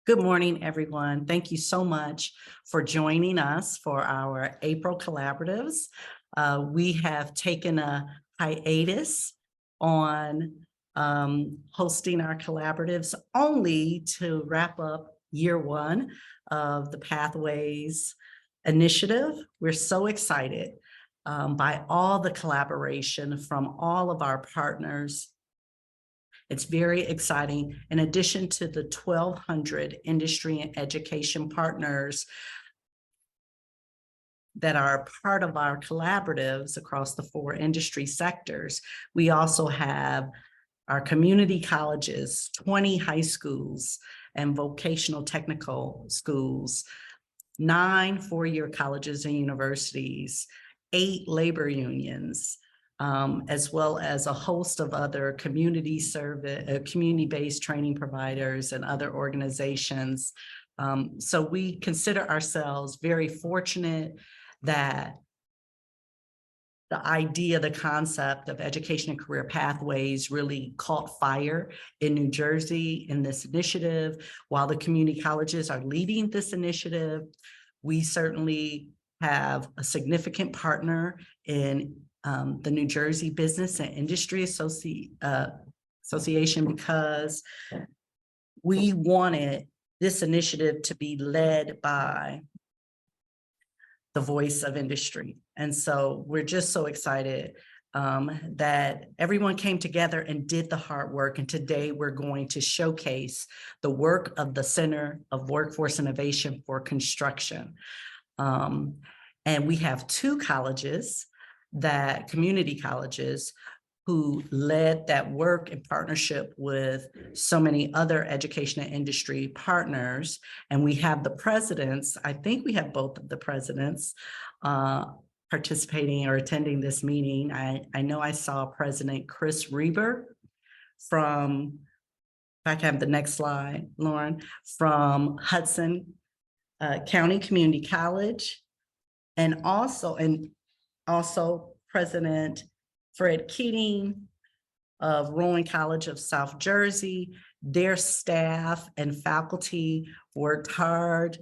Good morning, everyone. Thank you so much for joining us for our April collaboratives. We have taken a hiatus on hosting our collaboratives only to wrap up year one of the Pathways initiative. We're so excited by all the collaboration from all of our partners. It's very exciting. In addition to the 1,200 industry and education partners that are part of our collaboratives across the 4 industry sectors, we also have our community colleges, 20 high schools and vocational technical schools, 9 four-year colleges and universities, 8 labor unions, as well as a host of other community-based training providers and other organizations. So we consider ourselves very fortunate that the idea, the concept of education and career pathways really caught fire in New Jersey in this initiative. While the community colleges are leading this initiative, we certainly have a significant partner in the New Jersey Business and Industry Association, because we wanted this initiative to be led by the voice of industry. And so we're just so excited that everyone came together and did the hard work. And today we're going to showcase the work of the Center of Workforce Innovation for Construction. And we have 2 colleges, community colleges, who led that work in partnership with so many other education and industry partners. And we have the presidents, I think we have both of the presidents participating or attending this meeting. I know I saw President Chris Reber from, if I can have the next slide, Lauren, from Hudson County Community College, and also President Fred Keating of Rowan College of South Jersey. Their staff and faculty worked hard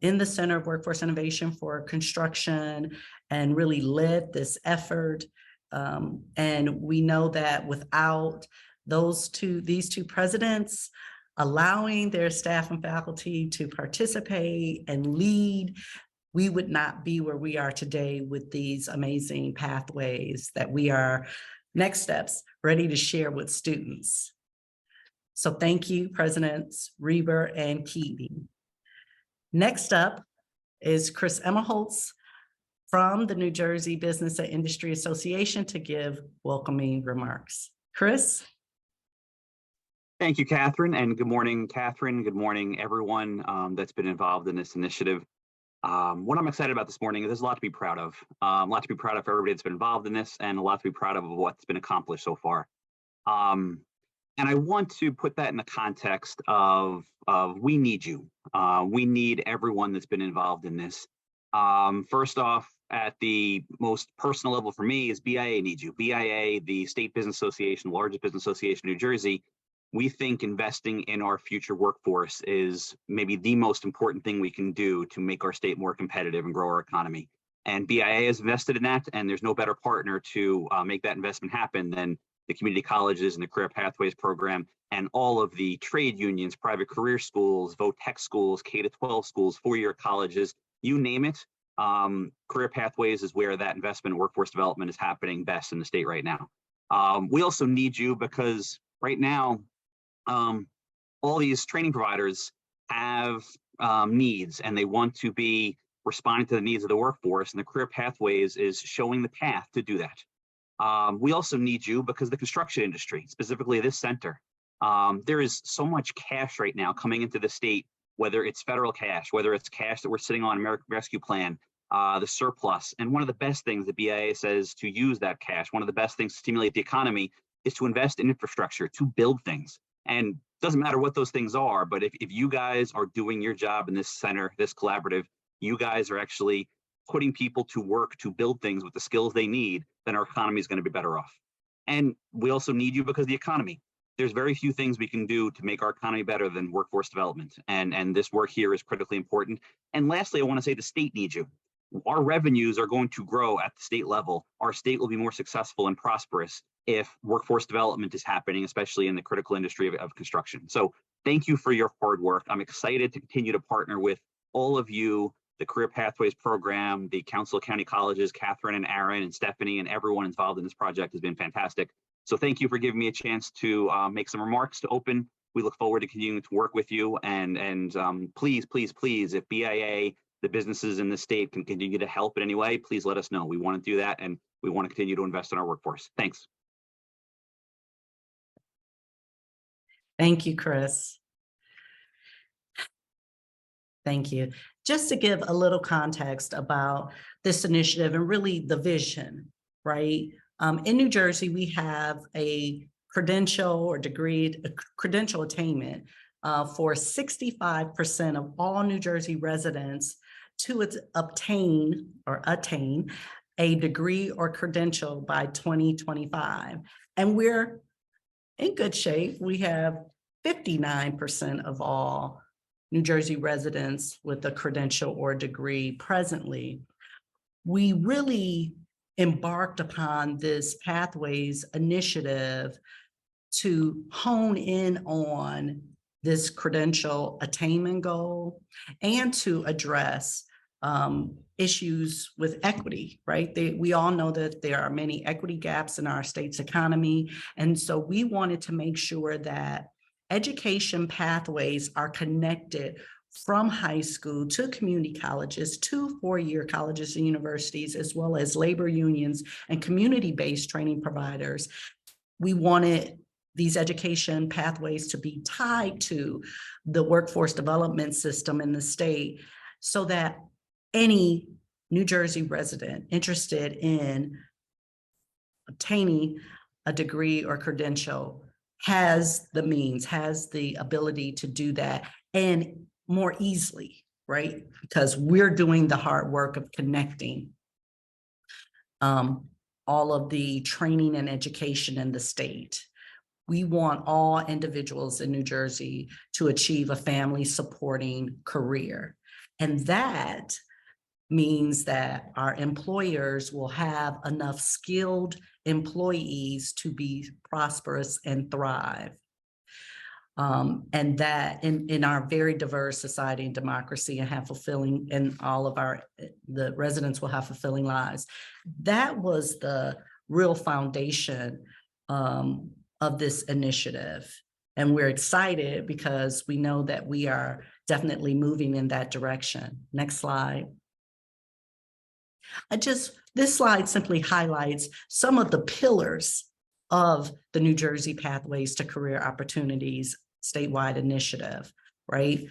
in the Center of Workforce Innovation for Construction and really led this effort. And we know that without these two presidents allowing their staff and faculty to participate and lead, we would not be where we are today with these amazing pathways that we are, next steps, ready to share with students. So thank you, Presidents Reber and Keating. Next up is Chris Emmerholz from the New Jersey Business and Industry Association to give welcoming remarks. Chris? Thank you, Catherine, and good morning, Catherine. Good morning, everyone that's been involved in this initiative. What I'm excited about this morning is there's a lot to be proud of. A lot to be proud of for everybody that's been involved in this, and a lot to be proud of what's been accomplished so far. And I want to put that in the context of we need you. We need everyone that's been involved in this. First off, at the most personal level for me is BIA needs you. BIA, the State Business Association, largest business association in New Jersey. We think investing in our future workforce is maybe the most important thing we can do to make our state more competitive and grow our economy. And BIA has invested in that, and there's no better partner to make that investment happen than the community colleges and the Career Pathways program and all of the trade unions, private career schools, VOTEC schools, K-12 schools, 4-year colleges, you name it. Career Pathways is where that investment in workforce development is happening best in the state right now. We also need you because right now, all these training providers have needs, and they want to be responding to the needs of the workforce, and the Career Pathways is showing the path to do that. We also need you because the construction industry, specifically this center, there is so much cash right now coming into the state, whether it's federal cash, whether it's cash that we're sitting on American Rescue Plan, the surplus. And one of the best things the BIA says to use that cash, one of the best things to stimulate the economy is to invest in infrastructure, to build things. And doesn't matter what those things are, but if you guys are doing your job in this center, this collaborative, you guys are actually putting people to work to build things with the skills they need, then our economy is going to be better off. And we also need you because the economy. there's very few things we can do to make our economy better than workforce development. And this work here is critically important. And lastly, I want to say the state needs you. Our revenues are going to grow at the state level. Our state will be more successful and prosperous if workforce development is happening, especially in the critical industry of construction. So thank you for your hard work. I'm excited to continue to partner with all of you, the Career Pathways Program, the Council of County Colleges, Catherine and Aaron and Stephanie, and everyone involved in this project has been fantastic. So thank you for giving me a chance to make some remarks to open. We look forward to continuing to work with you. And please, please, please, if BIA, the businesses in the state can continue to help in any way, please let us know. We want to do that, and we want to continue to invest in our workforce. Thanks. Thank you, Chris. Thank you. Just to give a little context about this initiative and really the vision, right? In New Jersey, we have a credential or degree, credential attainment for 65% of all New Jersey residents to obtain a degree or credential by 2025. And we're in good shape. We have 59% of all New Jersey residents with a credential or degree presently. We really embarked upon this Pathways initiative to hone in on this credential attainment goal and to address issues with equity, right? We all know that there are many equity gaps in our state's economy. And so we wanted to make sure that education pathways are connected from high school to community colleges, to four-year colleges and universities, as well as labor unions and community-based training providers. We wanted these education pathways to be tied to the workforce development system in the state so that any New Jersey resident interested in obtaining a degree or credential has the means, has the ability to do that, and more easily, right? Because we're doing the hard work of connecting all of the training and education in the state. We want all individuals in New Jersey to achieve a family supporting career. And that means that our employers will have enough skilled employees to be prosperous and thrive. And that in our very diverse society and democracy and have fulfilling, and all of the residents will have fulfilling lives. That was the real foundation of this initiative. And we're excited because we know that we are definitely moving in that direction. Next slide. This slide simply highlights some of the pillars of the New Jersey Pathways to Career Opportunities statewide initiative, right?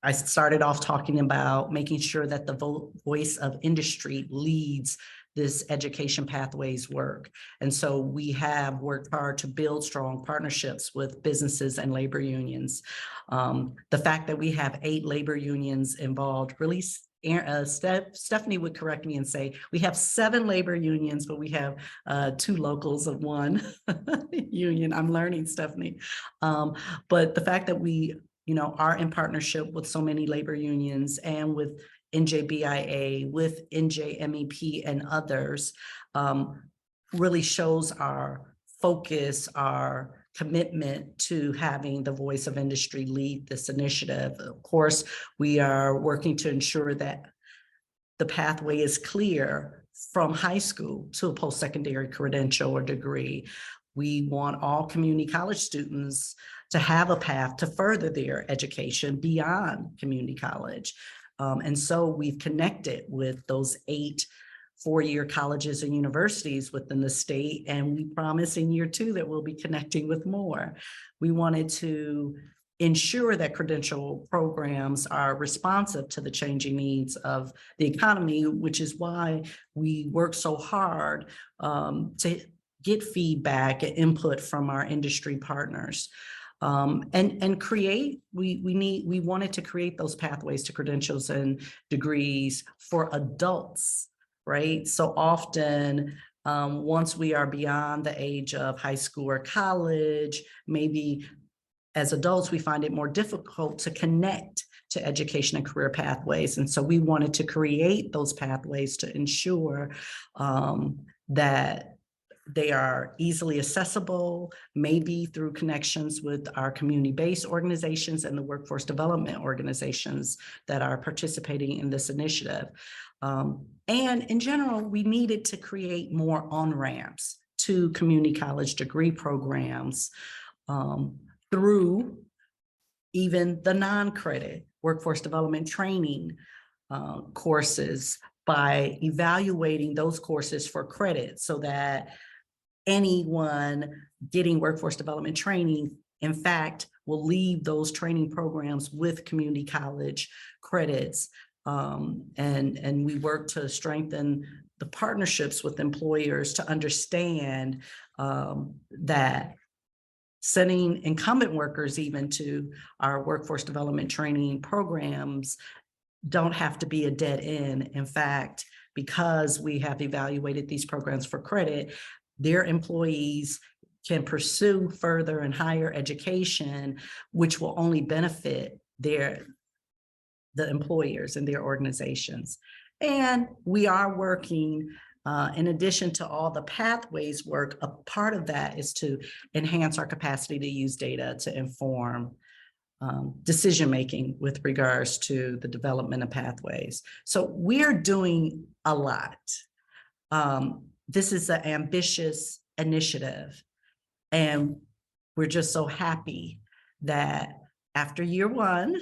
I started off talking about making sure that the voice of industry leads this education pathways work. And so we have worked hard to build strong partnerships with businesses and labor unions. The fact that we have 8 labor unions involved really, Stephanie would correct me and say, we have 7 labor unions, but we have 2 locals of 1 union. I'm learning, Stephanie. But the fact that we are in partnership with so many labor unions and with NJBIA, with NJMEP and others, really shows our focus, our commitment to having the voice of industry lead this initiative. Of course, we are working to ensure that the pathway is clear from high school to a post-secondary credential or degree. We want all community college students to have a path to further their education beyond community college. And so we've connected with those 8 four-year colleges and universities within the state, and we promise in year 2 that we'll be connecting with more. We wanted to ensure that credential programs are responsive to the changing needs of the economy, which is why we work so hard to get feedback and input from our industry partners. And create, we wanted to create those pathways to credentials and degrees for adults, right? So often Once we are beyond the age of high school or college, maybe as adults, we find it more difficult to connect to education and career pathways. And so we wanted to create those pathways to ensure that they are easily accessible, maybe through connections with our community-based organizations and the workforce development organizations that are participating in this initiative. And in general, we needed to create more on-ramps to community college degree programs through even the non-credit workforce development training courses, by evaluating those courses for credit so that anyone getting workforce development training, in fact, will leave those training programs with community college credits. And we work to strengthen the partnerships with employers to understand that sending incumbent workers even to our workforce development training programs don't have to be a dead end. In fact, because we have evaluated these programs for credit, their employees can pursue further and higher education, which will only benefit the employers and their organizations. And we are working, in addition to all the pathways work, a part of that is to enhance our capacity to use data to inform decision-making with regards to the development of pathways. So we're doing a lot. This is an ambitious initiative, and we're just so happy that after year one,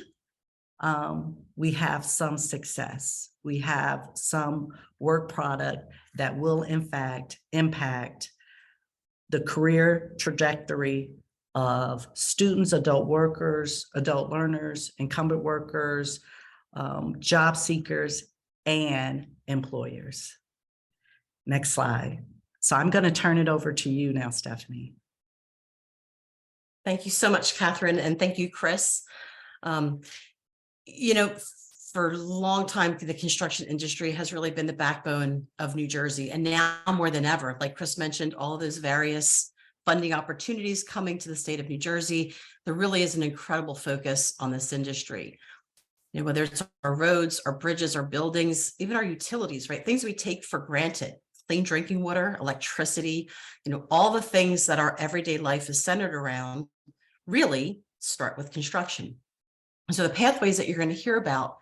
we have some success. We have some work product that will in fact impact the career trajectory of students, adult workers, adult learners, incumbent workers, job seekers, and employers. Next slide. So I'm going to turn it over to you now, Stephanie. Thank you so much, Catherine, and thank you, Chris. You know, for a long time, the construction industry has really been the backbone of New Jersey, and now more than ever, like Chris mentioned, all of those various funding opportunities coming to the state of New Jersey, there really is an incredible focus on this industry. You know, whether it's our roads, our bridges, our buildings, even our utilities, right? Things we take for granted, clean drinking water, electricity, you know, all the things that our everyday life is centered around really start with construction. And so the pathways that you're going to hear about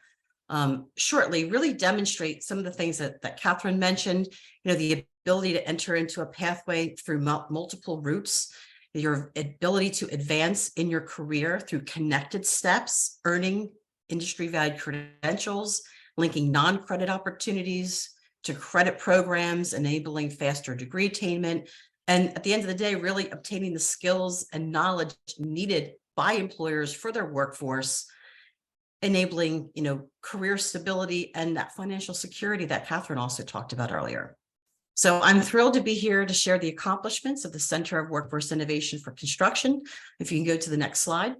shortly really demonstrate some of the things that Catherine mentioned, you know, the ability to enter into a pathway through multiple routes, your ability to advance in your career through connected steps, earning industry valued credentials, linking non-credit opportunities to credit programs, enabling faster degree attainment, and at the end of the day, really obtaining the skills and knowledge needed by employers for their workforce, enabling, you know, career stability and that financial security that Catherine also talked about earlier. So I'm thrilled to be here to share the accomplishments of the Center of Workforce Innovation for Construction. If you can go to the next slide.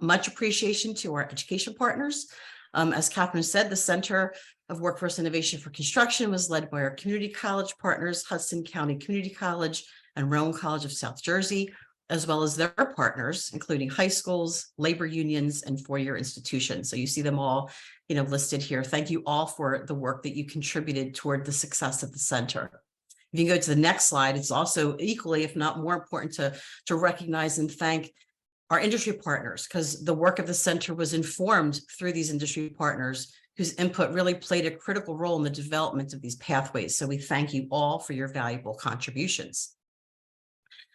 Much appreciation to our education partners. As Catherine said, the Center of Workforce Innovation for Construction was led by our community college partners, Hudson County Community College and Rowan College of South Jersey, as well as their partners, including high schools, labor unions, and four-year institutions. So you see them all, you know, listed here. Thank you all for the work that you contributed toward the success of the center. If you can go to the next slide, it's also equally, if not more important, to recognize and thank our industry partners, because the work of the center was informed through these industry partners whose input really played a critical role in the development of these pathways. So we thank you all for your valuable contributions.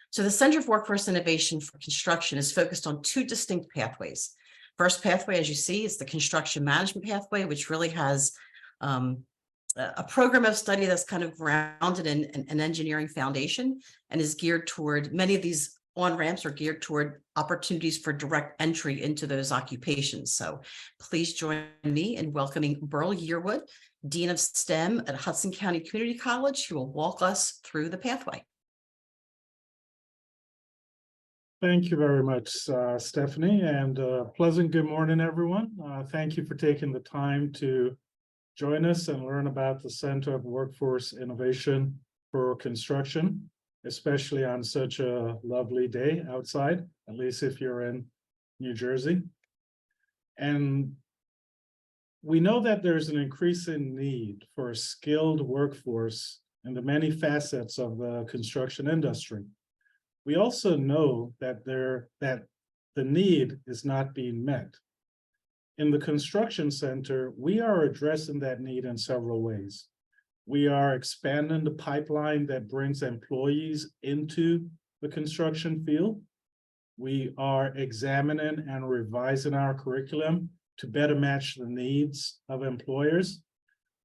So the Center of Workforce Innovation for Construction is focused on two distinct pathways. First pathway, as you see, is the construction management pathway, which really has a program of study that's kind of grounded in an engineering foundation and is geared toward, many of these on-ramps are geared toward opportunities for direct entry into those occupations. So please join me in welcoming Burl Yearwood, Dean of STEM at Hudson County Community College, who will walk us through the pathway. Thank you very much, Stephanie, and pleasant good morning, everyone. Thank you for taking the time to join us and learn about the Center of Workforce Innovation for construction, especially on such a lovely day outside, at least if you're in New Jersey. And we know that there's an increasing need for a skilled workforce in the many facets of the construction industry. We also know that the need is not being met. In the construction center, we are addressing that need in several ways. We are expanding the pipeline that brings employees into the construction field. We are examining and revising our curriculum to better match the needs of employers.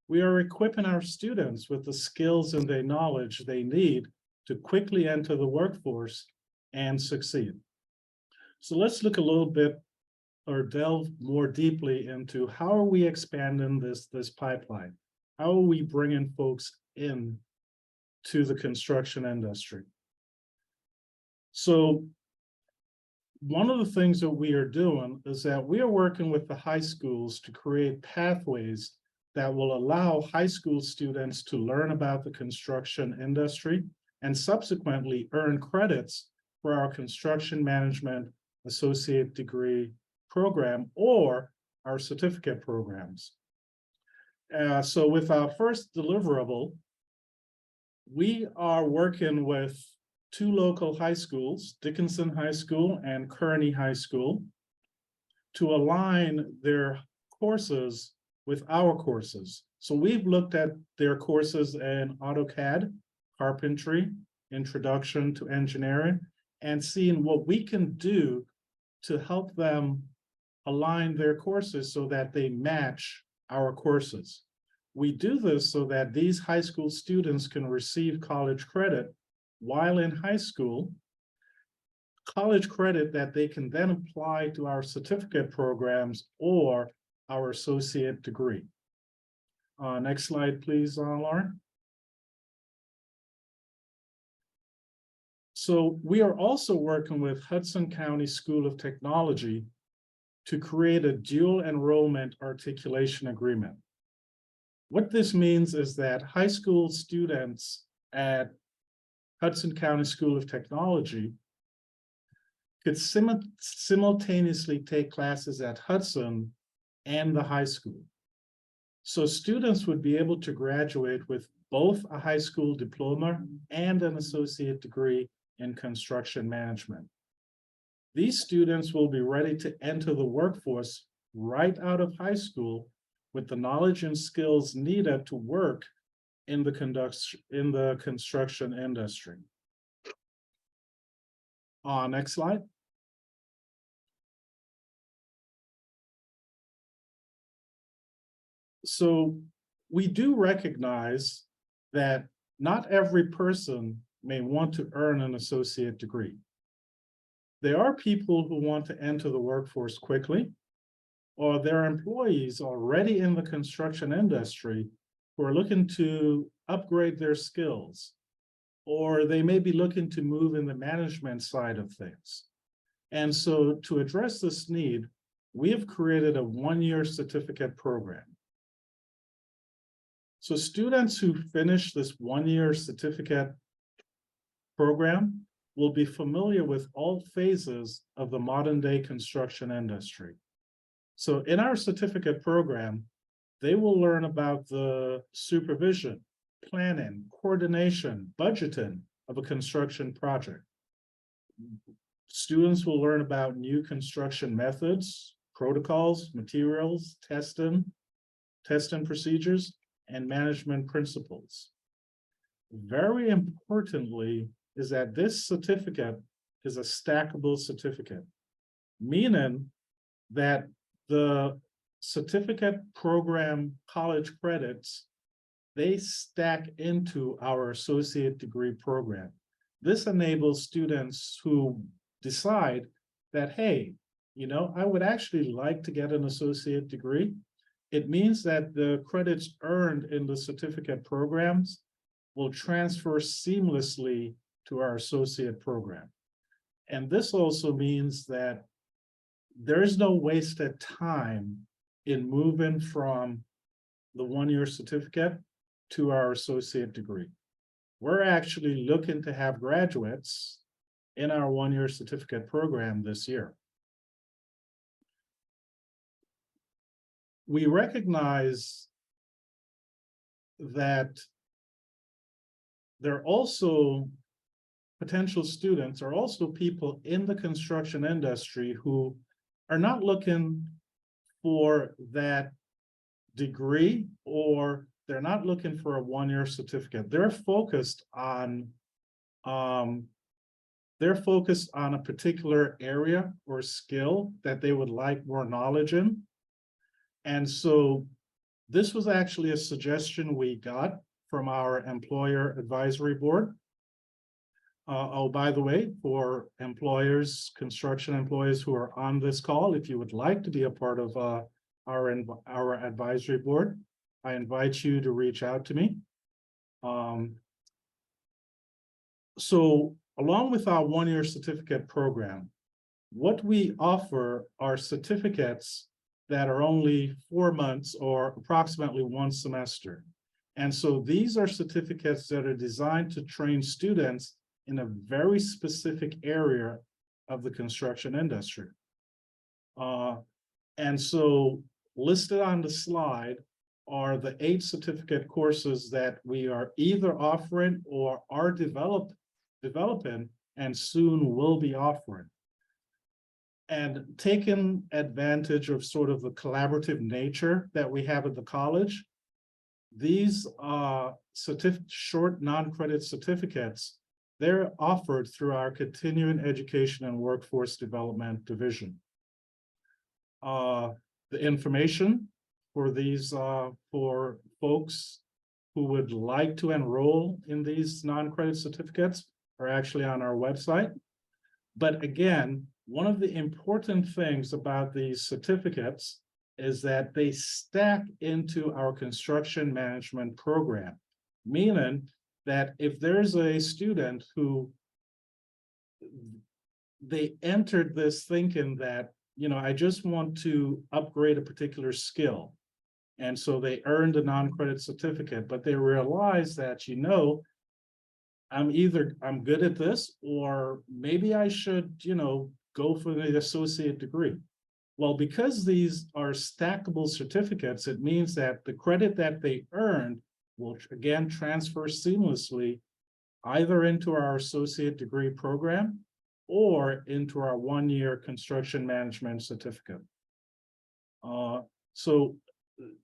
We are equipping our students with the skills and the knowledge they need to quickly enter the workforce and succeed. So let's look a little bit or delve more deeply into how are we expanding this pipeline? How are we bringing folks in to the construction industry? So one of the things that we are doing is that we are working with the high schools to create pathways that will allow high school students to learn about the construction industry and subsequently earn credits for our construction management associate degree program or our certificate programs. So with our first deliverable, we are working with two local high schools, Dickinson High School and Kearney High School, to align their courses with our courses. So we've looked at their courses in AutoCAD, carpentry, introduction to engineering, and seeing what we can do to help them align their courses so that they match our courses. We do this so that these high school students can receive college credit while in high school, college credit that they can then apply to our certificate programs or our associate degree. Next slide, please, Lauren. So we are also working with Hudson County School of Technology to create a dual enrollment articulation agreement. What this means is that high school students at Hudson County School of Technology could simultaneously take classes at Hudson and the high school. So students would be able to graduate with both a high school diploma and an associate degree in construction management. These students will be ready to enter the workforce right out of high school with the knowledge and skills needed to work in the construction industry. Next slide. So we do recognize that not every person may want to earn an associate degree. There are people who want to enter the workforce quickly, or there are employees already in the construction industry who are looking to upgrade their skills, or they may be looking to move in the management side of things. And so to address this need, we have created a one-year certificate program. So students who finish this one-year certificate program will be familiar with all phases of the modern-day construction industry. So in our certificate program, they will learn about the supervision, planning, coordination, budgeting of a construction project. Students will learn about new construction methods, protocols, materials, testing procedures, and management principles. Very importantly is that this certificate is a stackable certificate, meaning that the certificate program college credits, they stack into our associate degree program. This enables students who decide that, hey, I would actually like to get an associate degree. It means that the credits earned in the certificate programs will transfer seamlessly to our associate program. And this also means that there is no wasted time in moving from the one-year certificate to our associate degree. we're actually looking to have graduates in our one-year certificate program this year. We recognize that there are also potential students, or also people in the construction industry who are not looking for that degree, or they're not looking for a one-year certificate. They're focused on a particular area or skill that they would like more knowledge in. And so this was actually a suggestion we got from our employer advisory board. Oh, by the way, for employers, construction employees who are on this call, if you would like to be a part of our advisory board, I invite you to reach out to me. So along with our one-year certificate program, what we offer are certificates that are only 4 months or approximately 1 semester. And so these are certificates that are designed to train students in a very specific area of the construction industry. And so listed on the slide are the 8 certificate courses that we are either offering or are developing and soon will be offering. And taking advantage of sort of the collaborative nature that we have at the college, these short non-credit certificates, they're offered through our Continuing Education and Workforce Development Division. The information for these, for folks who would like to enroll in these non-credit certificates are actually on our website. But again, one of the important things about these certificates is that they stack into our construction management program, meaning that if there's a student who they entered this thinking that, you know, I just want to upgrade a particular skill. And so they earned a non-credit certificate, but they realized that, you know, I'm good at this, or maybe I should, you know, go for the associate degree. Well, because these are stackable certificates, it means that the credit that they earned will again transfer seamlessly either into our associate degree program or into our one-year construction management certificate. So,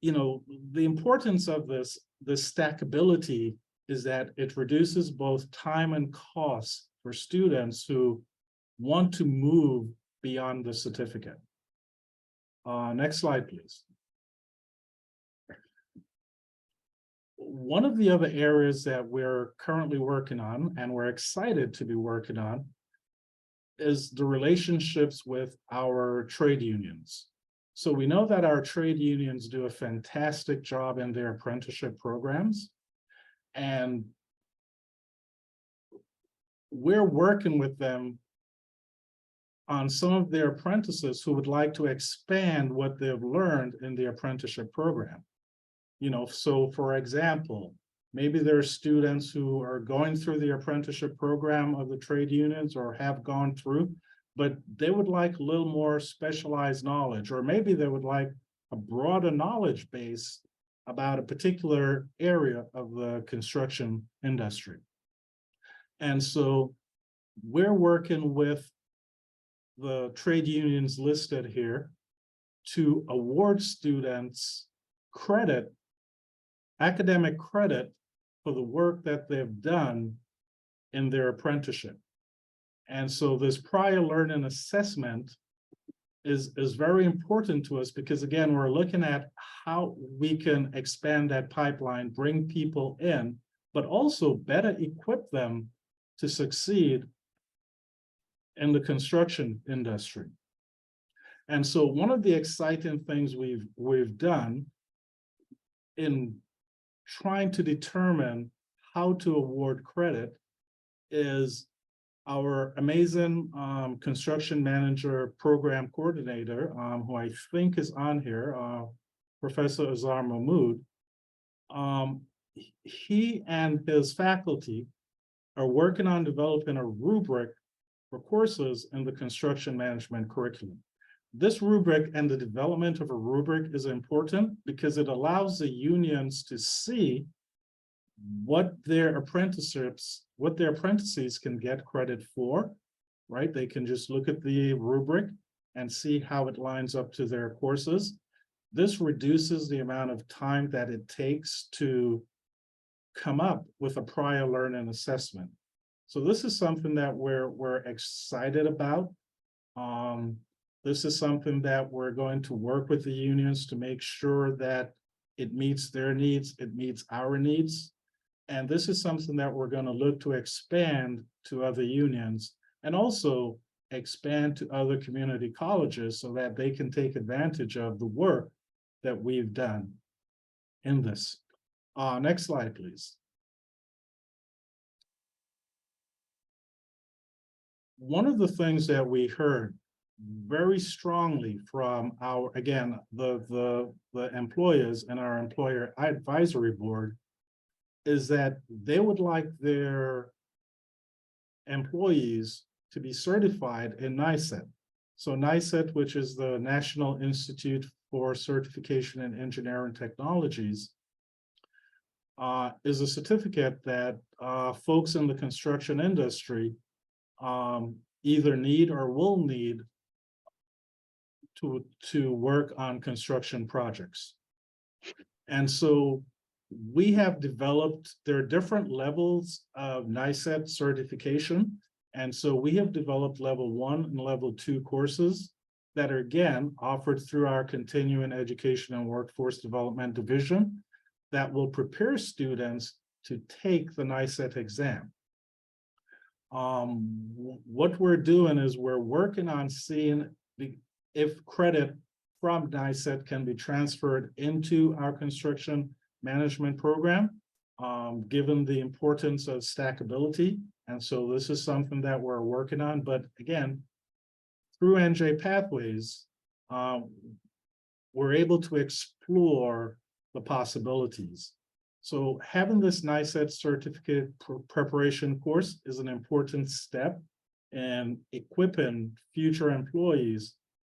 you know, the importance of this stackability is that it reduces both time and cost for students who want to move beyond the certificate. Next slide, please. One of the other areas that we're currently working on, and we're excited to be working on, is the relationships with our trade unions. So we know that our trade unions do a fantastic job in their apprenticeship programs, and we're working with them on some of their apprentices who would like to expand what they've learned in the apprenticeship program. You know, so for example, maybe there are students who are going through the apprenticeship program of the trade unions or have gone through, but they would like a little more specialized knowledge, or maybe they would like a broader knowledge base about a particular area of the construction industry. And so we're working with the trade unions listed here to award students credit, academic credit, for the work that they've done in their apprenticeship. And so this prior learning assessment is very important to us, because again, we're looking at how we can expand that pipeline, bring people in, but also better equip them to succeed in the construction industry. And so one of the exciting things we've done in trying to determine how to award credit is our amazing construction manager program coordinator, who I think is on here, Professor Azar Mahmood. he and his faculty are working on developing a rubric for courses in the construction management curriculum. This rubric and the development of a rubric is important because it allows the unions to see what their apprentices can get credit for, right? They can just look at the rubric and see how it lines up to their courses. This reduces the amount of time that it takes to come up with a prior learning assessment. So this is something that we're excited about. This is something that we're going to work with the unions to make sure that it meets their needs, it meets our needs. And this is something that we're going to look to expand to other unions and also expand to other community colleges so that they can take advantage of the work that we've done in this. Next slide, please. One of the things that we heard very strongly from our, again, the employers and our employer advisory board is that they would like their employees to be certified in NICET. So NICET, which is the National Institute for Certification in Engineering Technologies, is a certificate that folks in the construction industry either need or will need to work on construction projects. And so we have developed, there are different levels of NICET certification. And so we have developed level 1 and level 2 courses that are again offered through our continuing education and workforce development division that will prepare students to take the NICET exam. What we're doing is we're working on seeing if credit from NICET can be transferred into our construction management program, given the importance of stackability. And so this is something that we're working on. But again, through NJ Pathways, we're able to explore the possibilities. So having this NICET certificate preparation course is an important step in equipping future employees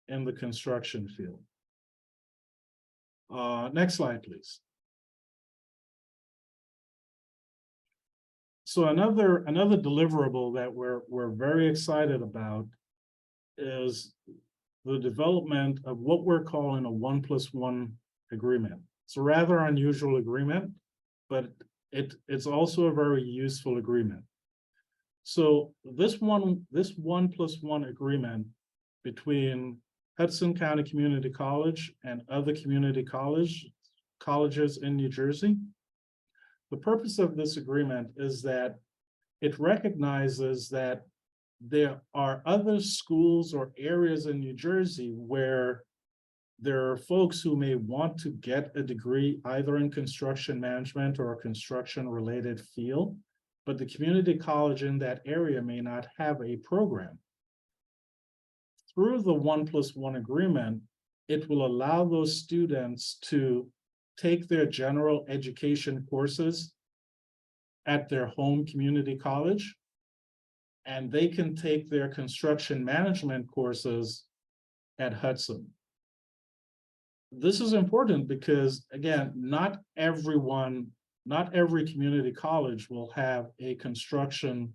in the construction field. Next slide, please. So another deliverable that we're very excited about is the development of what we're calling a 1+1 agreement. It's a rather unusual agreement, but it's also a very useful agreement. So this 1+1 agreement between Hudson County Community College and other community colleges in New Jersey. The purpose of this agreement is that it recognizes that there are other schools or areas in New Jersey where there are folks who may want to get a degree either in construction management or a construction related field, but the community college in that area may not have a program. Through the 1+1 agreement, it will allow those students to take their general education courses at their home community college, and they can take their construction management courses at Hudson. This is important because, again, not every community college will have a construction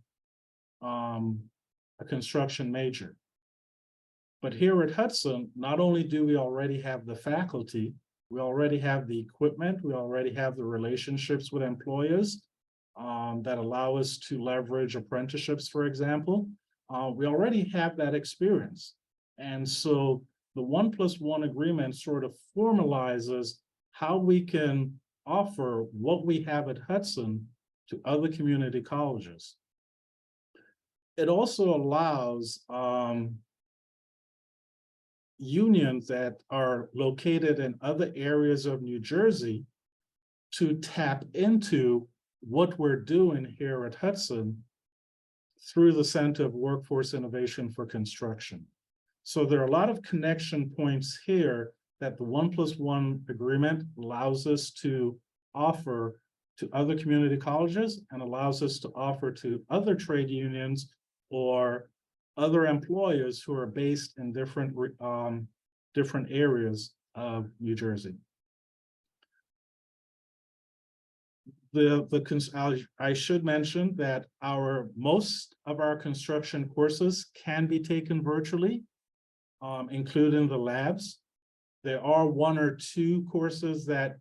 major. But here at Hudson, not only do we already have the faculty, we already have the equipment, we already have the relationships with employers that allow us to leverage apprenticeships, for example. We already have that experience. And so the 1+1 agreement sort of formalizes how we can offer what we have at Hudson to other community colleges. It also allows unions that are located in other areas of New Jersey to tap into what we're doing here at Hudson through the Center of Workforce Innovation for Construction. So there are a lot of connection points here that the 1+1 agreement allows us to offer to other community colleges and allows us to offer to other trade unions or other employers who are based in different areas of New Jersey. I should mention that most of our construction courses can be taken virtually, including the labs. There are one or two courses that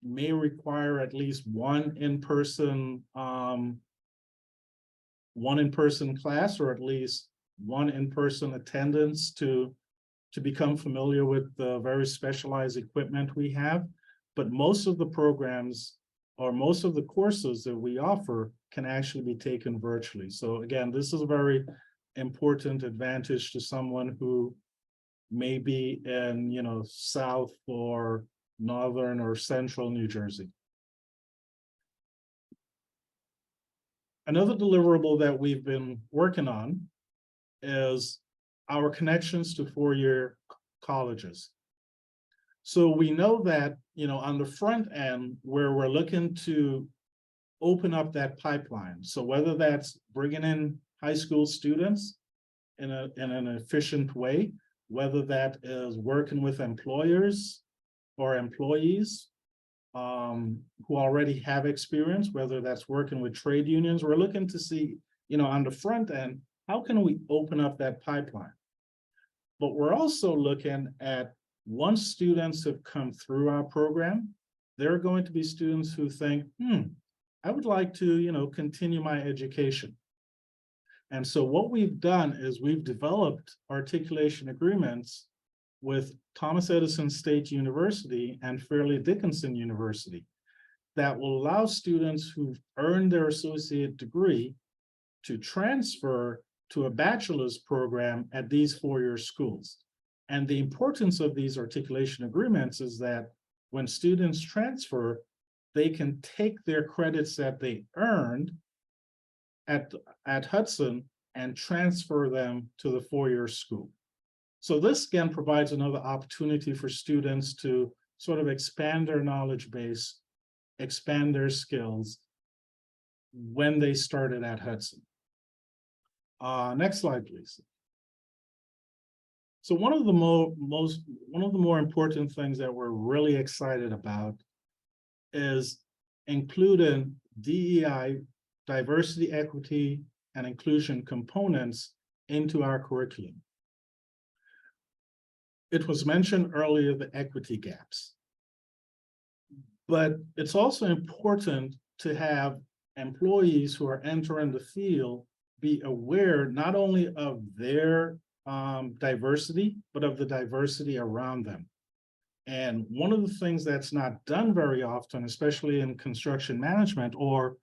may require at least one in-person class, or at least one in-person attendance to become familiar with the very specialized equipment we have. But most of the programs or most of the courses that we offer can actually be taken virtually. So again, this is a very important advantage to someone who may be in, South or Northern or Central New Jersey. Another deliverable that we've been working on is our connections to four-year colleges. So we know that, on the front end, where we're looking to open up that pipeline. So whether that's bringing in high school students in an efficient way, whether that is working with employers or employees who already have experience, whether that's working with trade unions, we're looking to see, on the front end, how can we open up that pipeline? But we're also looking at, once students have come through our program, there are going to be students who think, I would like to, continue my education. And so what we've done is we've developed articulation agreements with Thomas Edison State University and Fairleigh Dickinson University that will allow students who've earned their associate degree to transfer to a bachelor's program at these four-year schools. And the importance of these articulation agreements is that when students transfer, they can take their credits that they earned at Hudson and transfer them to the four-year school. So this again provides another opportunity for students to sort of expand their knowledge base, expand their skills when they started at Hudson. Next slide, please. So one of the more important things that we're really excited about is including DEI, diversity, equity, and inclusion components into our curriculum. It was mentioned earlier, the equity gaps. But it's also important to have employees who are entering the field be aware not only of their diversity, but of the diversity around them. And one of the things that's not done very often, especially in construction management or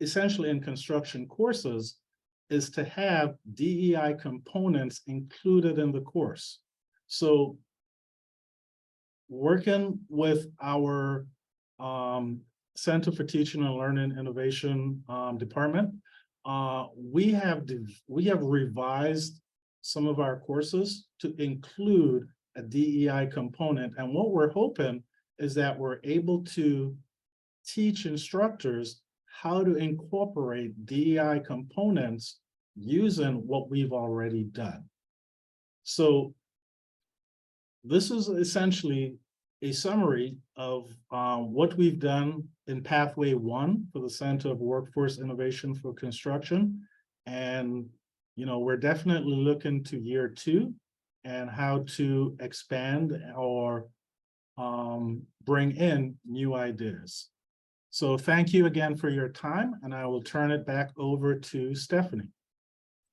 essentially in construction courses, is to have DEI components included in the course. So working with our Center for Teaching and Learning Innovation department, we have revised some of our courses to include a DEI component. And what we're hoping is that we're able to teach instructors how to incorporate DEI components using what we've already done. So this is essentially a summary of what we've done in Pathway 1 for the Center of Workforce Innovation for Construction. And, we're definitely looking to year 2 and how to expand or bring in new ideas. So thank you again for your time, and I will turn it back over to Stephanie.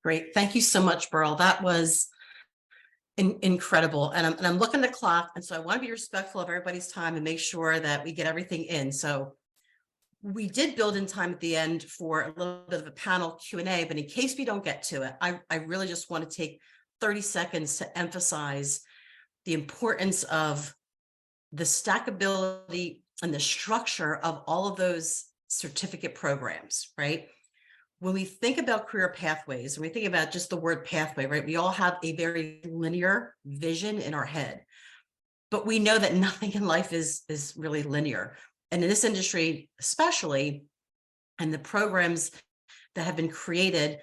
Great. Thank you so much, Burl. That was incredible. And I'm looking at the clock. And so I want to be respectful of everybody's time and make sure that we get everything in. So we did build in time at the end for a little bit of a panel Q&A, but in case we don't get to it, I really just want to take 30 seconds to emphasize the importance of the stackability and the structure of all of those certificate programs, right? When we think about career pathways, and we think about just the word pathway, right? We all have a very linear vision in our head, but we know that nothing in life is really linear. And in this industry, especially, and the programs that have been created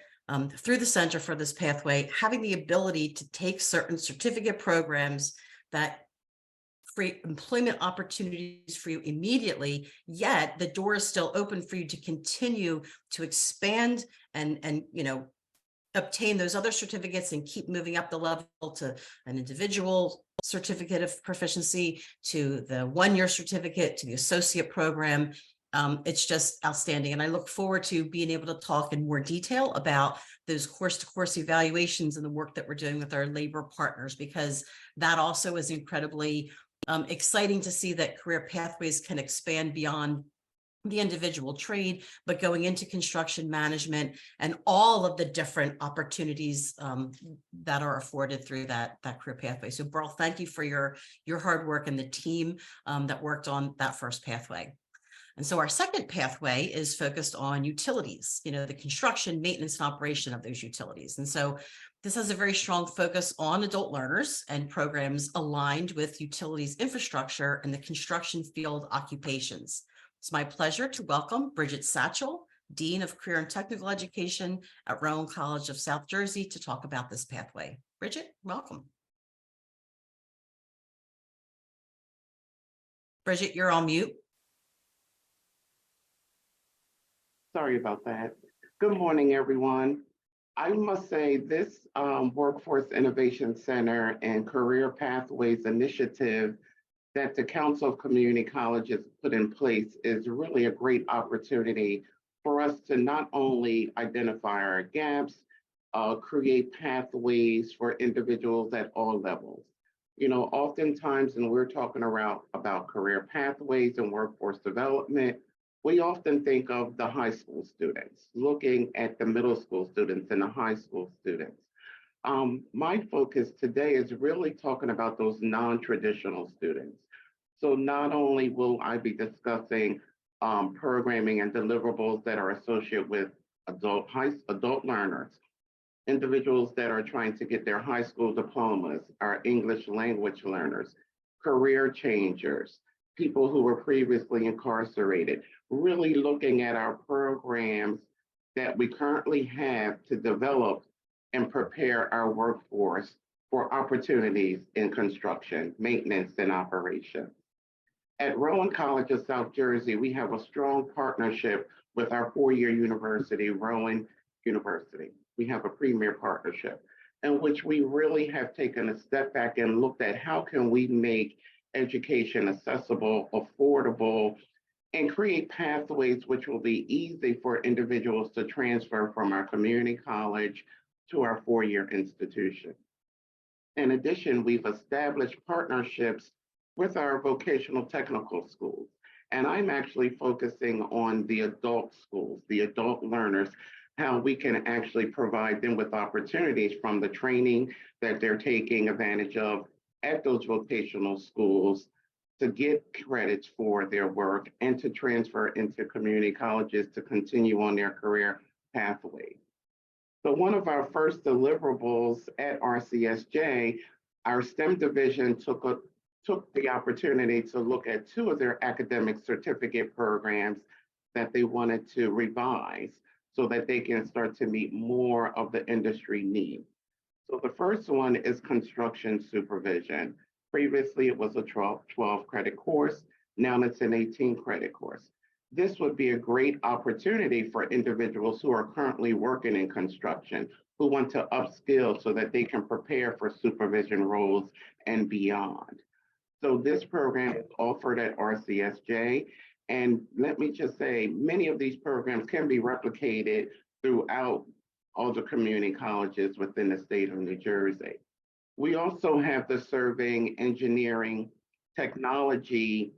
through the Center for this pathway, having the ability to take certain certificate programs that create employment opportunities for you immediately, yet the door is still open for you to continue to expand and obtain those other certificates and keep moving up the level to an individual certificate of proficiency, to the one-year certificate, to the associate program. It's just outstanding. And I look forward to being able to talk in more detail about those course-to-course evaluations and the work that we're doing with our labor partners, because that also is incredibly exciting to see that career pathways can expand beyond the individual trade, but going into construction management and all of the different opportunities that are afforded through that career pathway. So Burl, thank you for your hard work and the team that worked on that first pathway. And so our second pathway is focused on utilities, the construction, maintenance, and operation of those utilities. And so this has a very strong focus on adult learners and programs aligned with utilities infrastructure and the construction field occupations. It's my pleasure to welcome Bridget Satchel, Dean of Career and Technical Education at Rowan College of South Jersey, to talk about this pathway. Bridget, welcome. Bridget, you're on mute. Sorry about that. Good morning, everyone. I must say this Workforce Innovation Center and Career Pathways Initiative that the Council of Community Colleges put in place is really a great opportunity for us to not only identify our gaps, create pathways for individuals at all levels. Oftentimes, when we're talking about career pathways and workforce development, we often think of the high school students, looking at the middle school students and the high school students. My focus today is really talking about those non-traditional students. So not only will I be discussing programming and deliverables that are associated with adult learners, individuals that are trying to get their high school diplomas, our English language learners, career changers, people who were previously incarcerated, really looking at our programs that we currently have to develop and prepare our workforce for opportunities in construction, maintenance, and operations. At Rowan College of South Jersey, we have a strong partnership with our four-year university, Rowan University. We have a premier partnership in which we really have taken a step back and looked at how can we make education accessible, affordable, and create pathways which will be easy for individuals to transfer from our community college to our four-year institution. In addition, we've established partnerships with our vocational technical schools. And I'm actually focusing on the adult schools, the adult learners, how we can actually provide them with opportunities from the training that they're taking advantage of at those vocational schools to get credits for their work and to transfer into community colleges to continue on their career pathway. So one of our first deliverables at RCSJ, our STEM division took the opportunity to look at two of their academic certificate programs that they wanted to revise so that they can start to meet more of the industry needs. So the first one is construction supervision. Previously, it was a 12 credit course. Now it's an 18 credit course. This would be a great opportunity for individuals who are currently working in construction, who want to upskill so that they can prepare for supervision roles and beyond. So this program is offered at RCSJ. And let me just say, many of these programs can be replicated throughout all the community colleges within the state of New Jersey. We also have the serving engineering, technology,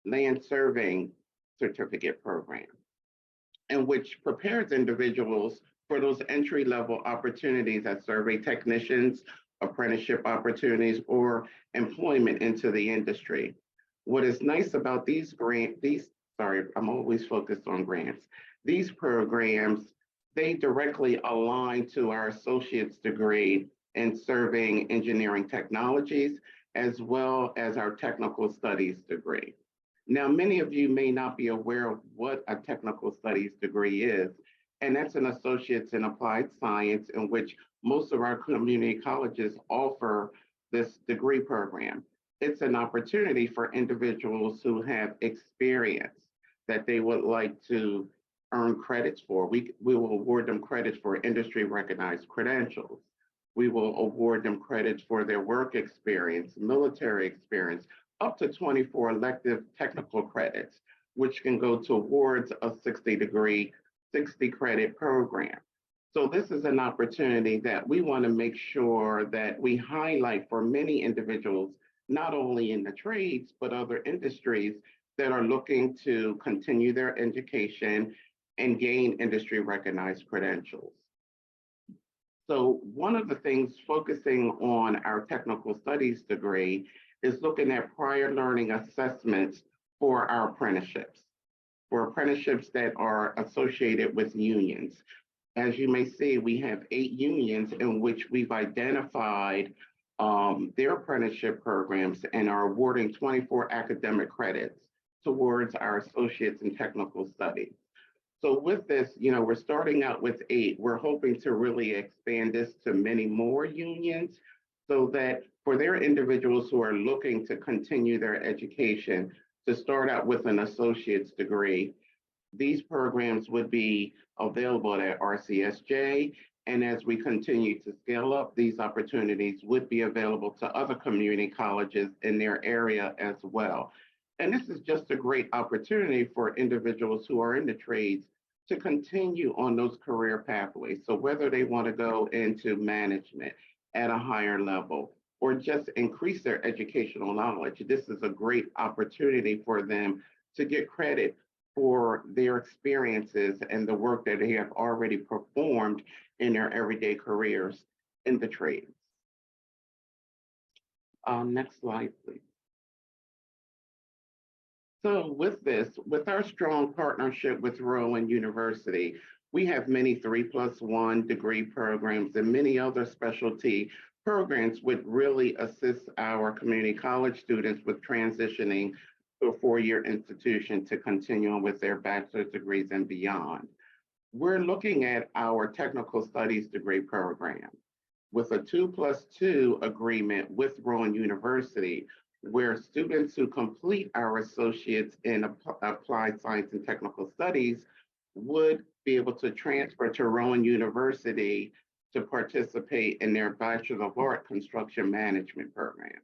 land surveying certificate program, and which prepares individuals for those entry-level opportunities as survey technicians, apprenticeship opportunities, or employment into the industry. What is nice about I'm always focused on grants. These programs, they directly align to our associate's degree in serving engineering technologies, as well as our technical studies degree. Now, many of you may not be aware of what a technical studies degree is, and that's an associate's in applied science in which most of our community colleges offer this degree program. It's an opportunity for individuals who have experience that they would like to earn credits for. We will award them credits for industry recognized credentials. We will award them credits for their work experience, military experience, up to 24 elective technical credits, which can go towards a 60 credit program. So this is an opportunity that we want to make sure that we highlight for many individuals, not only in the trades, but other industries that are looking to continue their education and gain industry recognized credentials. So one of the things focusing on our technical studies degree is looking at prior learning assessments for our apprenticeships, that are associated with unions. As you may see, we have 8 unions in which we've identified their apprenticeship programs and are awarding 24 academic credits towards our associates in technical studies. So with this, we're starting out with 8. We're hoping to really expand this to many more unions so that for their individuals who are looking to continue their education, to start out with an associate's degree, these programs would be available at RCSJ. And as we continue to scale up, these opportunities would be available to other community colleges in their area as well. And this is just a great opportunity for individuals who are in the trades to continue on those career pathways. So whether they want to go into management at a higher level or just increase their educational knowledge, this is a great opportunity for them to get credit for their experiences and the work that they have already performed in their everyday careers in the trades. Next slide, please. So with our strong partnership with Rowan University, we have many 3+1 degree programs and many other specialty programs which really assist our community college students with transitioning to a 4-year institution to continue on with their bachelor's degrees and beyond. We're looking at our technical studies degree program with a 2+2 agreement with Rowan University, where students who complete our associates in applied science and technical studies would be able to transfer to Rowan University to participate in their Bachelor of Art Construction Management program.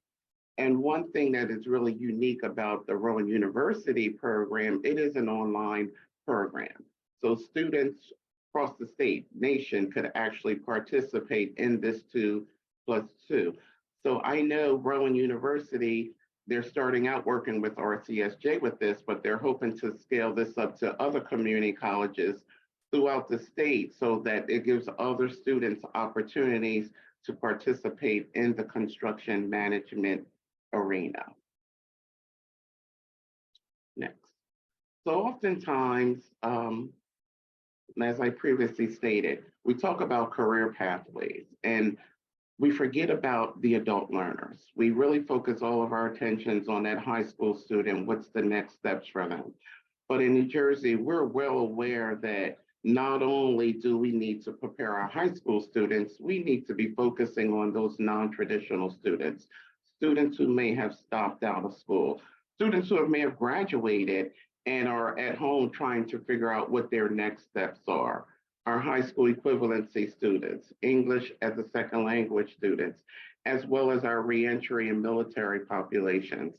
And one thing that is really unique about the Rowan University program, it is an online program. So students across the state, nation could actually participate in this 2+2. So I know Rowan University, they're starting out working with RCSJ with this, but they're hoping to scale this up to other community colleges throughout the state so that it gives other students opportunities to participate in the construction management arena. Next. So oftentimes, as I previously stated, we talk about career pathways and we forget about the adult learners. We really focus all of our attentions on that high school student, what's the next steps for them. But in New Jersey, we're well aware that not only do we need to prepare our high school students, we need to be focusing on those non-traditional students, students who may have stopped out of school, students who may have graduated and are at home trying to figure out what their next steps are. Our high school equivalency students, English as a second language students, as well as our reentry and military populations.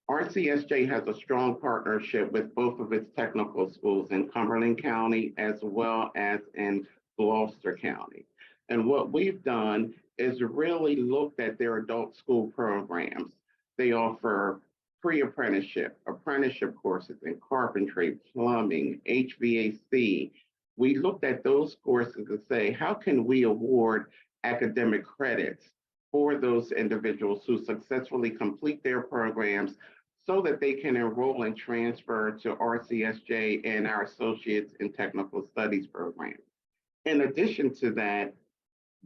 RCSJ has a strong partnership with both of its technical schools in Cumberland County as well as in Gloucester County. And what we've done is really looked at their adult school programs. They offer pre-apprenticeship, apprenticeship courses in carpentry, plumbing, HVAC. We looked at those courses to say, how can we award academic credits for those individuals who successfully complete their programs so that they can enroll and transfer to RCSJ and our Associates in Technical Studies program. In addition to that,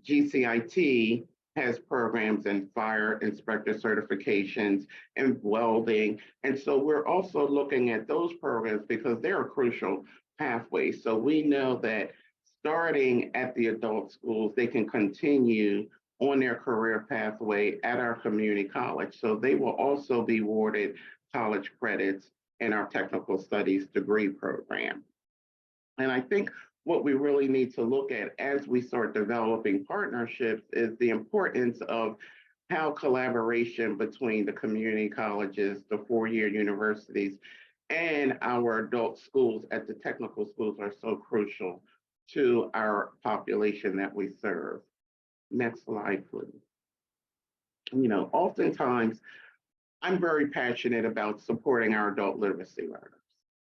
GCIT has programs in fire inspector certifications and welding. And so we're also looking at those programs because they're a crucial pathway. So we know that starting at the adult schools, they can continue on their career pathway at our community college. So they will also be awarded college credits in our technical studies degree program. And I think what we really need to look at as we start developing partnerships is the importance of how collaboration between the community colleges, the four-year universities, and our adult schools at the technical schools are so crucial to our population that we serve. Next slide, please. You know, oftentimes I'm very passionate about supporting our adult literacy learners.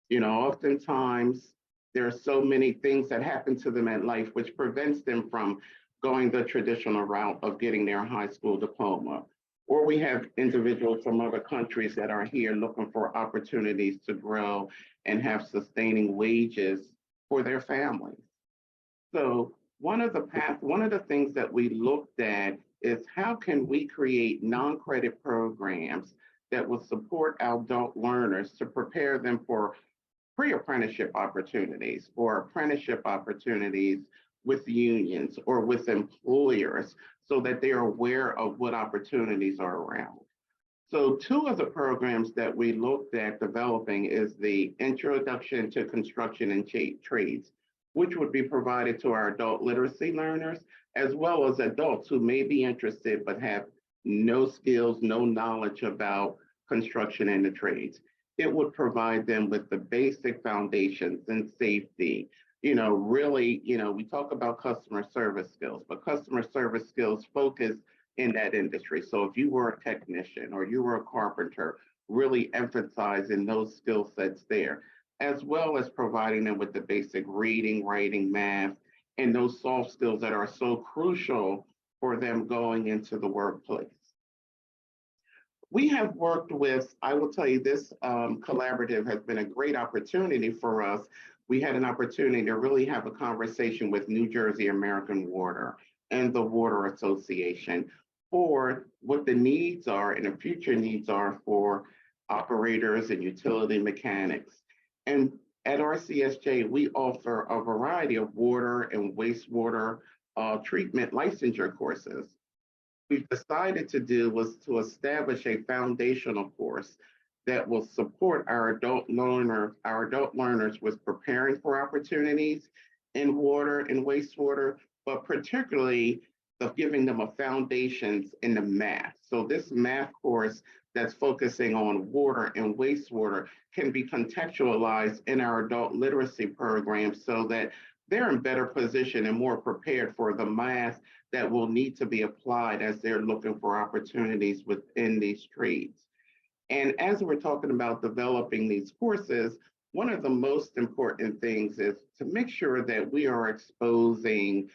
You know, oftentimes there are so many things that happen to them in life which prevents them from going the traditional route of getting their high school diploma. Or we have individuals from other countries that are here looking for opportunities to grow and have sustaining wages for their families. So one of the things that we looked at is how can we create non-credit programs that will support our adult learners to prepare them for pre-apprenticeship opportunities or apprenticeship opportunities with unions or with employers so that they are aware of what opportunities are around. So two of the programs that we looked at developing is the Introduction to Construction and Trades, which would be provided to our adult literacy learners, as well as adults who may be interested but have no skills, no knowledge about construction and the trades. It would provide them with the basic foundations and safety. You know, really, you know, we talk about customer service skills, but customer service skills focus in that industry. So if you were a technician or you were a carpenter, really emphasizing those skill sets there, as well as providing them with the basic reading, writing, math, and those soft skills that are so crucial for them going into the workplace. We have worked with, I will tell you, this collaborative has been a great opportunity for us. We had an opportunity to really have a conversation with New Jersey American Water and the Water Association for what the needs are and the future needs are for operators and utility mechanics. And at RCSJ, we offer a variety of water and wastewater treatment licensure courses. We've decided to do was to establish a foundational course that will support our adult learners with preparing for opportunities in water and wastewater, but particularly of giving them a foundations in the math. So this math course that's focusing on water and wastewater can be contextualized in our adult literacy program so that they're in better position and more prepared for the math that will need to be applied as they're looking for opportunities within these trades. And as we're talking about developing these courses, one of the most important things is to make sure that we are exposing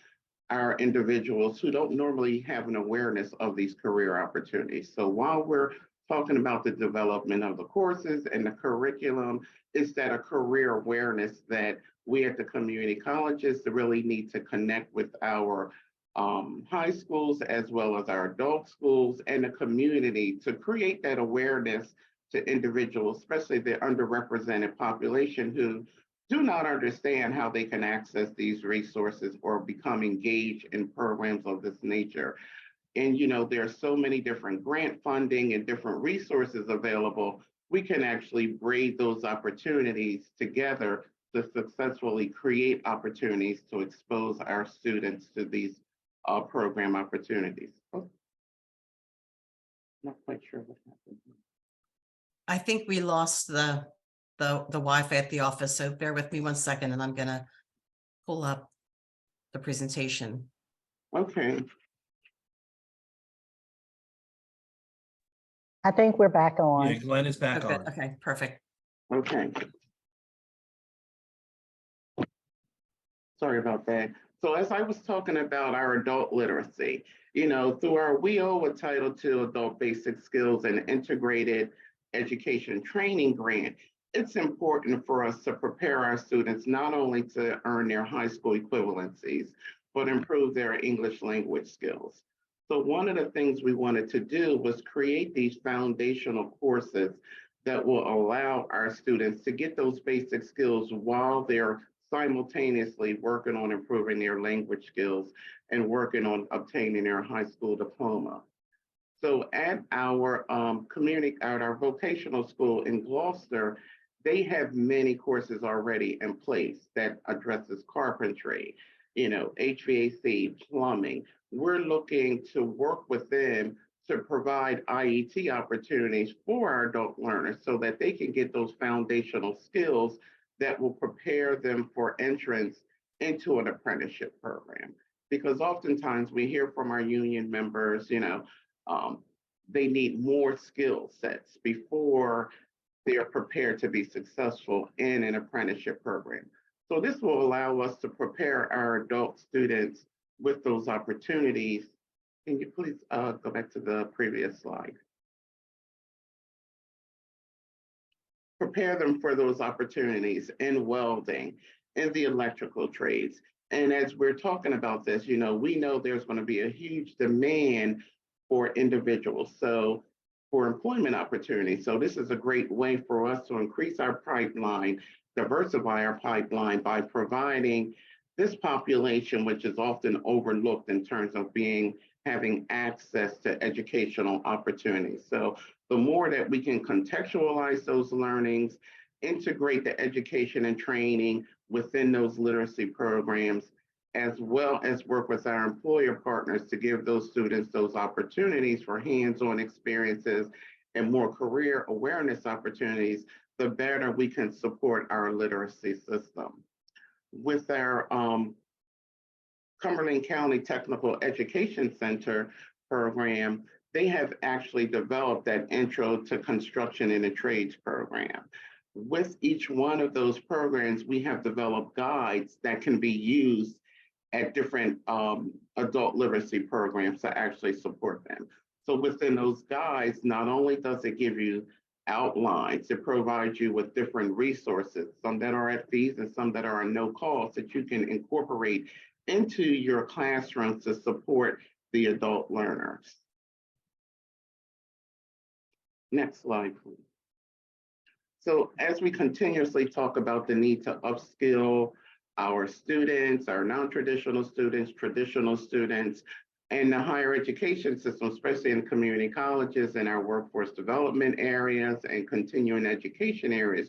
our individuals who don't normally have an awareness of these career opportunities. So while we're talking about the development of the courses and the curriculum, is that a career awareness that we at the community colleges really need to connect with our high schools as well as our adult schools and the community to create that awareness to individuals, especially the underrepresented population who do not understand how they can access these resources or become engaged in programs of this nature. And you know, there are so many different grant funding and different resources available. We can actually braid those opportunities together to successfully create opportunities to expose our students to these program opportunities. Oh, not quite sure what happened. I think we lost the Wi-Fi at the office, so bear with me 1 second and I'm gonna pull up the presentation. Okay. I think we're back Yeah, on. Glenn is back Okay, on. okay, perfect. Okay. Sorry about that. So as I was talking about our adult literacy, you know, through our WIO Title II Adult Basic Skills and Integrated Education Training Grant, it's important for us to prepare our students not only to earn their high school equivalencies, but improve their English language skills. So one of the things we wanted to do was create these foundational courses that will allow our students to get those basic skills while they're simultaneously working on improving their language skills and working on obtaining their high school diploma. So at our at our vocational school in Gloucester, they have many courses already in place that addresses carpentry, HVAC, plumbing. We're looking to work with them to provide IET opportunities for our adult learners so that they can get those foundational skills that will prepare them for entrance into an apprenticeship program. Because oftentimes we hear from our union members, they need more skill sets before they are prepared to be successful in an apprenticeship program. So this will allow us to prepare our adult students with those opportunities. Can you please go back to the previous slide? Prepare them for those opportunities in welding, in the electrical trades. And as we're talking about this, we know there's going to be a huge demand for individuals. So for employment opportunities. So this is a great way for us to increase our pipeline, diversify our pipeline by providing this population, which is often overlooked in terms of having access to educational opportunities. So the more that we can contextualize those learnings, integrate the education and training within those literacy programs, as well as work with our employer partners to give those students those opportunities for hands-on experiences and more career awareness opportunities, the better we can support our literacy system. With our Cumberland County Technical Education Center program, they have actually developed that Intro to Construction and the Trades program. With each one of those programs, we have developed guides that can be used at different adult literacy programs to actually support them. So within those guides, not only does it give you outlines, it provides you with different resources, some that are at fees and some that are at no cost that you can incorporate into your classroom to support the adult learners. Next slide, please. So as we continuously talk about the need to upskill our students, our non-traditional students, traditional students, and the higher education system, especially in community colleges and our workforce development areas and continuing education areas,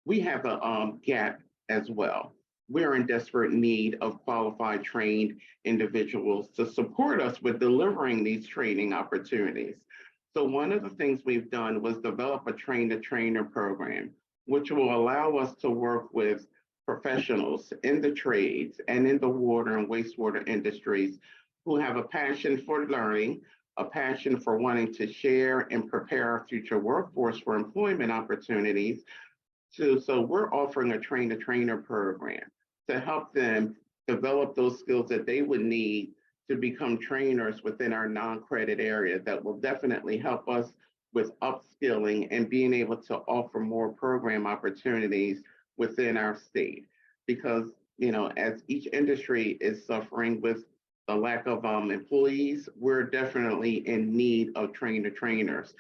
we have a gap as well. We're in desperate need of qualified, trained individuals to support us with delivering these training opportunities. So one of the things we've done was develop a train-the-trainer program, which will allow us to work with professionals in the trades and in the water and wastewater industries who have a passion for learning, a passion for wanting to share and prepare our future workforce for employment opportunities. So we're offering a train-the-trainer program to help them develop those skills that they would need to become trainers within our non-credit area that will definitely help us with upskilling and being able to offer more program opportunities within our state. Because, as each industry is suffering with the lack of employees, we're definitely in need of trainers.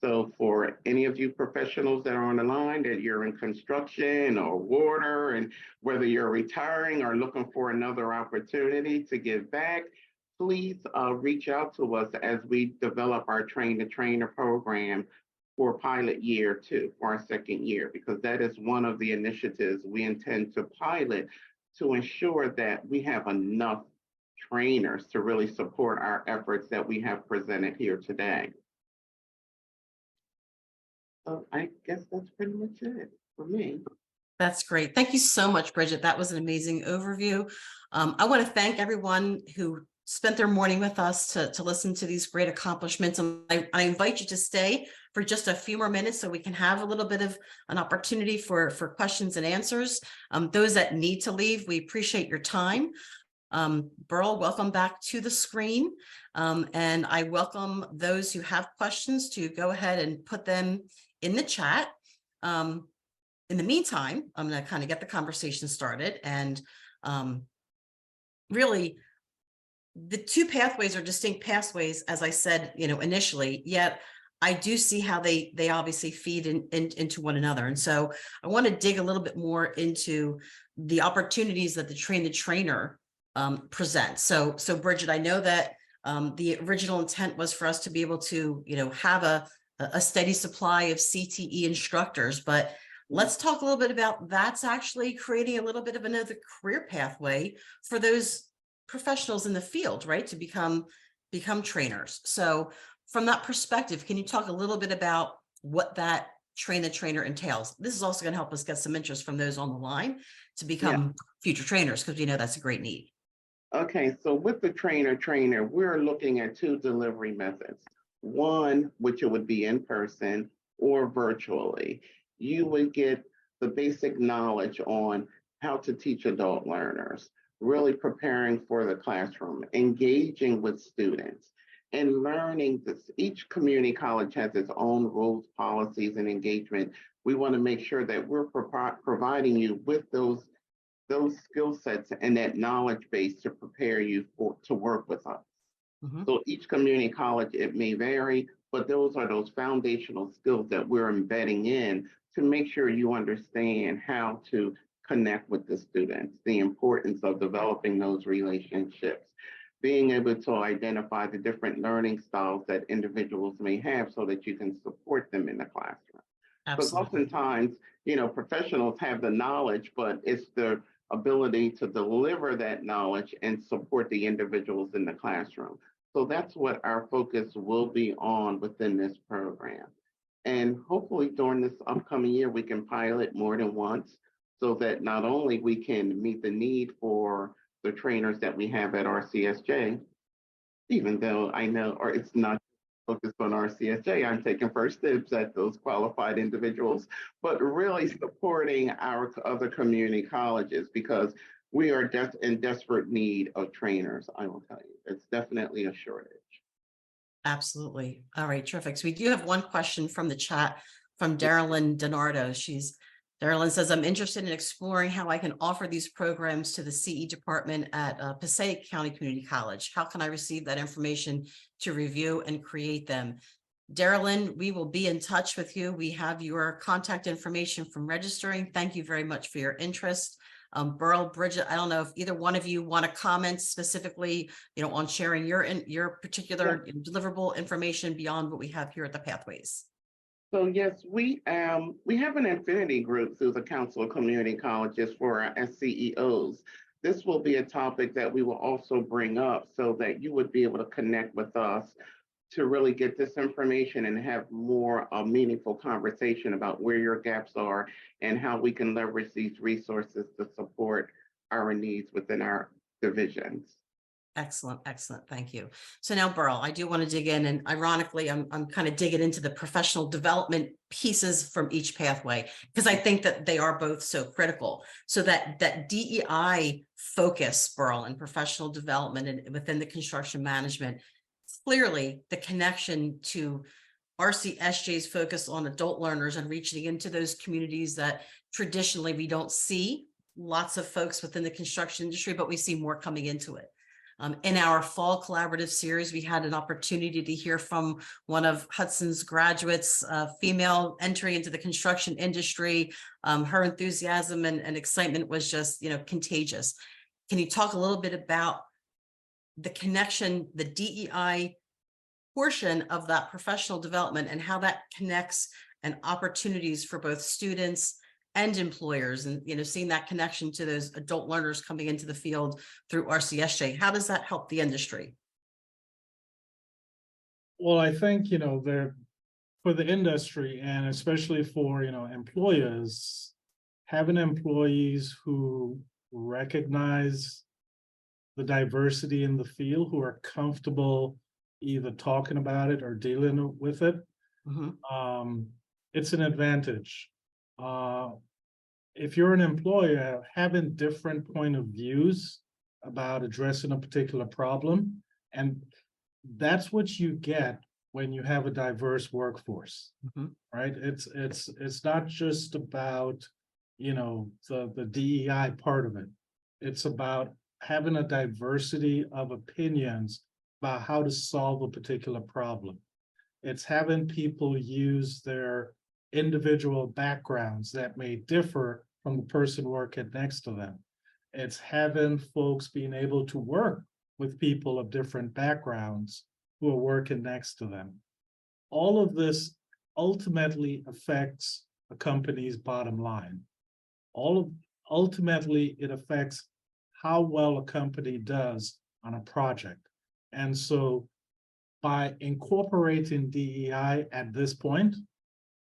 So for any of you professionals that are on the line, that you're in construction or water, and whether you're retiring or looking for another opportunity to give back, please reach out to us as we develop our train-the-trainer program for pilot year 2, for our second year, because that is one of the initiatives we intend to pilot to ensure that we have enough trainers to really support our efforts that we have presented here today. So I guess that's pretty much it for me. That's great. Thank you so much, Bridget. That was an amazing overview. I want to thank everyone who spent their morning with us to listen to these great accomplishments. And I invite you to stay for just a few more minutes so we can have a little bit of an opportunity for questions and answers. Those that need to leave, we appreciate your time. Burl, welcome back to the screen. And I welcome those who have questions to go ahead and put them in the chat. In the meantime, I'm going to kind of get the conversation started and really the two pathways are distinct pathways, as I said, initially, yet I do see how they obviously feed into one another. And so I want to dig a little bit more into the opportunities that the trainer presents. So Bridget, I know that the original intent was for us to be able to, have a steady supply of CTE instructors, but let's talk a little bit about that's actually creating a little bit of another career pathway for those professionals in the field, right? To become trainers. So from that perspective, can you talk a little bit about what that trainer entails? This is also going to help us get some interest from those on the line to become future trainers, because we know that's a great need. Okay, so with the trainer, we're looking at two delivery methods. One, which it would be in person or virtually. You would get the basic knowledge on how to teach adult learners, really preparing for the classroom, engaging with students, and learning this. Each community college has its own rules, policies, and engagement. We want to make sure that we're providing you with those skill sets and that knowledge base to prepare you to work with us. Mhm. So each community college, it may vary, but those are those foundational skills that we're embedding in to make sure you understand how to connect with the students, the importance of developing those relationships, being able to identify the different learning styles that individuals may have so that you can support them in the classroom. Because Absolutely. oftentimes, professionals have the knowledge, but it's the ability to deliver that knowledge and support the individuals in the classroom. So that's what our focus will be on within this program. And hopefully during this upcoming year, we can pilot more than once so that not only we can meet the need for the trainers that we have at RCSJ, even though I know, or it's not focused on RCSJ, I'm taking first dibs at those qualified individuals, but really supporting our other community colleges because we are in desperate need of trainers, I will tell you. It's definitely a shortage. Absolutely. All right, terrific. So we do have one question from the chat from Darylyn Donardo. Darylyn says, I'm interested in exploring how I can offer these programs to the CE department at Passaic County Community College. How can I receive that information to review and create them? Darylyn, we will be in touch with you. We have your contact information from registering. Thank you very much for your interest. Burl, Bridget, I don't know if either one of you want to comment specifically, on sharing your particular deliverable information beyond what we have here at the Pathways. So yes, we have an affinity group through the Council of Community Colleges for our SCEOs. This will be a topic that we will also bring up so that you would be able to connect with us to really get this information and have more meaningful conversation about where your gaps are and how we can leverage these resources to support our needs within our divisions. Excellent, excellent. Thank you. So now, Burl, I do want to dig in, and ironically, I'm kind of digging into the professional development pieces from each pathway because I think that they are both so critical. So that DEI focus, Burl, and professional development and within the construction management, clearly the connection to RCSJ's focus on adult learners and reaching into those communities that traditionally we don't see lots of folks within the construction industry, but we see more coming into it. In our fall collaborative series, we had an opportunity to hear from one of Hudson's graduates, female entering into the construction industry. Her enthusiasm and excitement was just, contagious. Can you talk a little bit about the connection, the DEI portion of that professional development and how that connects and opportunities for both students and employers, and seeing that connection to those adult learners coming into the field through RCSJ? How does that help the industry? Well, I think, there for the industry and especially for, employers, having employees who recognize the diversity in the field, who are comfortable either talking about it or dealing with it, it's an advantage. If you're an employer, having different point of views about addressing a particular problem, and that's what you get when you have a diverse workforce, right? It's not just about, the DEI part of it. It's about having a diversity of opinions about how to solve a particular problem. It's having people use their individual backgrounds that may differ from the person working next to them. It's having folks being able to work with people of different backgrounds who are working next to them. All of this ultimately affects a company's bottom line. Ultimately, it affects how well a company does on a project. And so by incorporating DEI at this point,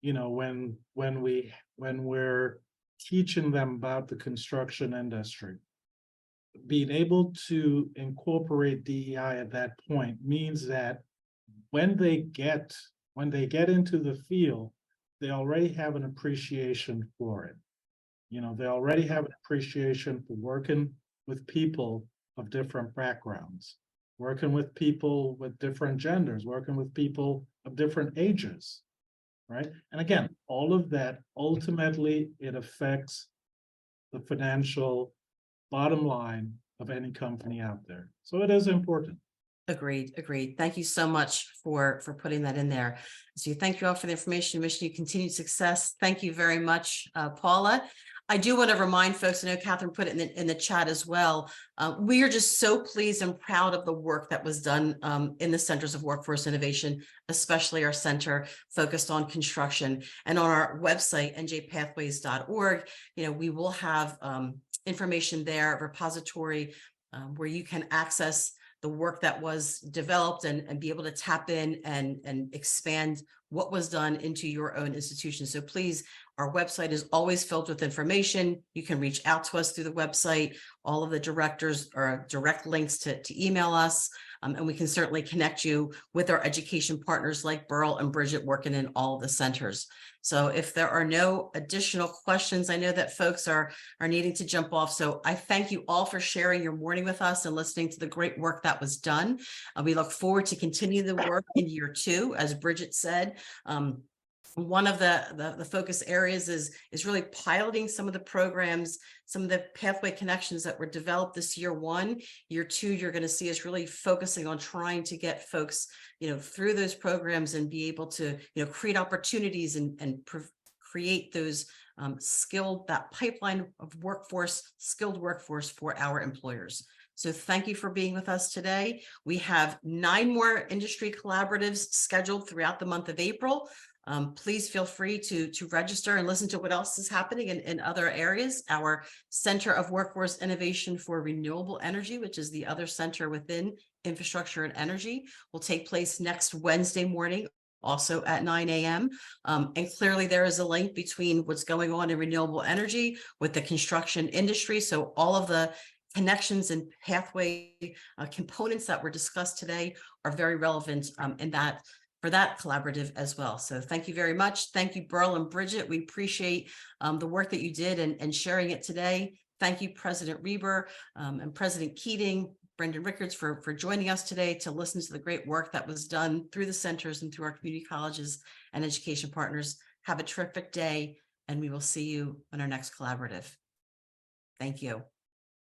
you know, when we're teaching them about the construction industry, being able to incorporate DEI at that point means that when they get into the field, they already have an appreciation for it. You know, they already have an appreciation for working with people of different backgrounds, working with people with different genders, working with people of different ages, right? And again, all of that, ultimately, it affects the financial bottom line of any company out there. So it is important. Agreed, agreed. Thank you so much for putting that in there. So thank you all for the information. Wishing you continued success. Thank you very much, Paula. I do want to remind folks, I know Catherine put it in the chat as well. We are just so pleased and proud of the work that was done in the Centers of Workforce Innovation, especially our center focused on construction. And on our website, njpathways.org, you know, we will have information there, a repository where you can access the work that was developed and be able to tap in and expand what was done into your own institution. So please, our website is always filled with information. You can reach out to us through the website. All of the directors are direct links to email us. And we can certainly connect you with our education partners like Burl and Bridget working in all of the centers. So if there are no additional questions, I know that folks are needing to jump off. So I thank you all for sharing your morning with us and listening to the great work that was done. We look forward to continue the work in year 2, as Bridget said. One of the focus areas is really piloting some of the programs, some of the pathway connections that were developed this year 1. Year 2, you're going to see us really focusing on trying to get folks, you know, through those programs and be able to, you know, create opportunities and create those that pipeline of skilled workforce for our employers. So thank you for being with us today. We have 9 more industry collaboratives scheduled throughout the month of April. Please feel free to register and listen to what else is happening in other areas. Our Center of Workforce Innovation for Renewable Energy, which is the other center within Infrastructure and Energy, will take place next Wednesday morning, also at 9 a.m. And clearly there is a link between what's going on in renewable energy with the construction industry. So all of the connections and pathway components that were discussed today are very relevant for that collaborative as well. So thank you very much. Thank you, Burl and Bridget. We appreciate the work that you did and sharing it today. Thank you, President Reber and President Keating, Brendan Rickards for joining us today to listen to the great work that was done through the centers and through our community colleges and education partners. Have a terrific day, and we will see you on our next collaborative. Thank you.